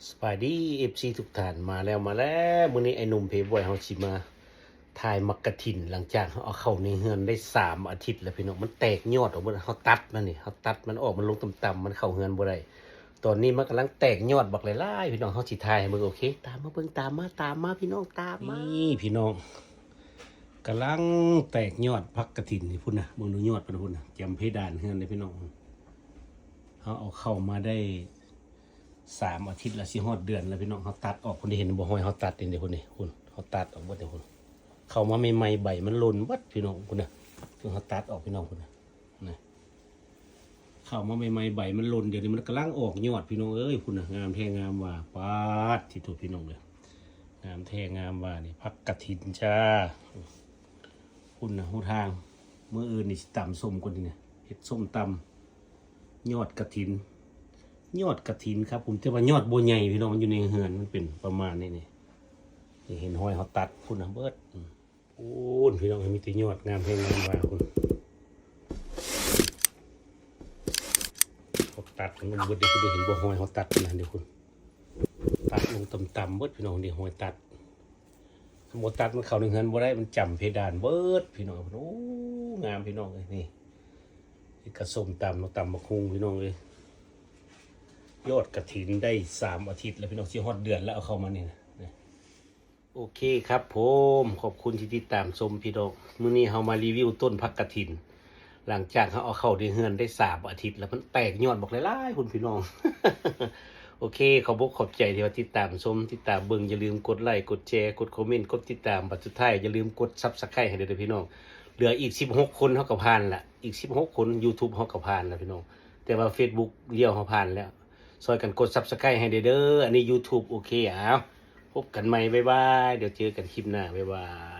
สบายดีFC ทุกท่านมาแล้วมื้อนี้ไอ้หนุ่มเพย์บอยเฮาสิมาถ่ายมักกะถินหลังจากเฮาเอาเข้าในเฮือนได้3 อาทิตย์แล้วพี่น้องมันแตกยอดออกหมดเฮาตัดมันนี่เฮาตัดมันออกมันลงต่ำๆมันเข้าเฮือนบ่ได้ตอนนี้มันกำลังแตกยอดบักหลายๆพี่น้องเฮาสิถ่ายให้เบิ่งโอเคตามมาเบิ่งตามมาพี่น้องตามมานี่พี่น้องกำลังแตกยอดพักกะถินนี่พุ่นน่ะเบิ่งดูยอดเพิ่นพุ่นน่ะจำเพดานเฮือนเลยพี่น้องเฮาเอาเข้ามาได้3 อาทิตย์ละสิฮอดเดือนแล้วพี่น้องเขาตัดออกคนที่เห็นบ่ห้อยเขาตัดนี่คนนี้คุณเขาตัดออกหมดเลยคุณเข้ามาใหม่ๆใบมันหล่นวัดพี่น้องคุณนะคือเขาตัดออกพี่น้องคุณนะนะเข้ามาใหม่ๆใบมันหล่นเดี๋ยวนี้มันกำลังออกยอดพี่น้องเอ้ยคุณนะงามแท้งามว่าปาดที่ถูกพี่น้องเลยงามแท้งามว่านี่พักกฐินจ้าคุณนะหูทางเมื่ออื่นนี่ต่ำส้มคนนี้เนี่ยเห็ดส้มตำยอดกฐินยอดกฐินครับผมแต่ว่ายอดบัวใหญ่พี่น้องมันอยู่ในเฮือนมันเป็นประมาณนี้นี่เห็นห้อยเขาตัดคุณนะเบิดโอ้พี่น้องมีแต่ยอดงามเพลงงามว่าคุณเขาตัดมันเบิดเดี๋ยวคุณได้เห็นบัวห้อยเขาตัดนะเดี๋ยวคุณตัดลงต่ำๆเบิดพี่น้องเดี๋ยวห้อยตัดสมมติตัดมันเข้าในเฮือนบ่ได้มันจำเพดานเบิดพี่น้องโอ้งามพี่น้องเลยนี่กระส้มตำตำมะคุงพี่น้องเลยยอดกฐินได้3 อาทิตย์แล้วพี่น้องที่ฮอดเดือนแล้วเอาเข้ามานี่นะโอเคครับผมขอบคุณที่ติดตามชมพี่น้องมื้อนี้เฮามารีวิวต้นพักกฐินหลังจากเขาเอาเข้าในเฮือนได้3 อาทิตย์แล้วมันแตกยอดบอกหลายๆคุณพี่น้อง โอเคขอบใจที่ว่าติดตามชมติดตามเบิ่งอย่าลืมกดไลค์กดแชร์กดคอมเมนต์กดติดตามบัดสุดท้ายอย่าลืมกด Subscribe ให้ด้วยพี่น้องเหลืออีก16 คนเฮาก็ผ่านละอีก16 คน YouTube เฮาก็ผ่านแล้วพี่น้องแต่ว่า Facebook เลี้ยวเฮาผ่านแล้วซอยกันกด Subscribe ให้เด้ออันนี้ YouTube โอเคพบกันใหม่บ๊ายบายเดี๋ยวเจอกันคลิปหน้าบ๊ายบาย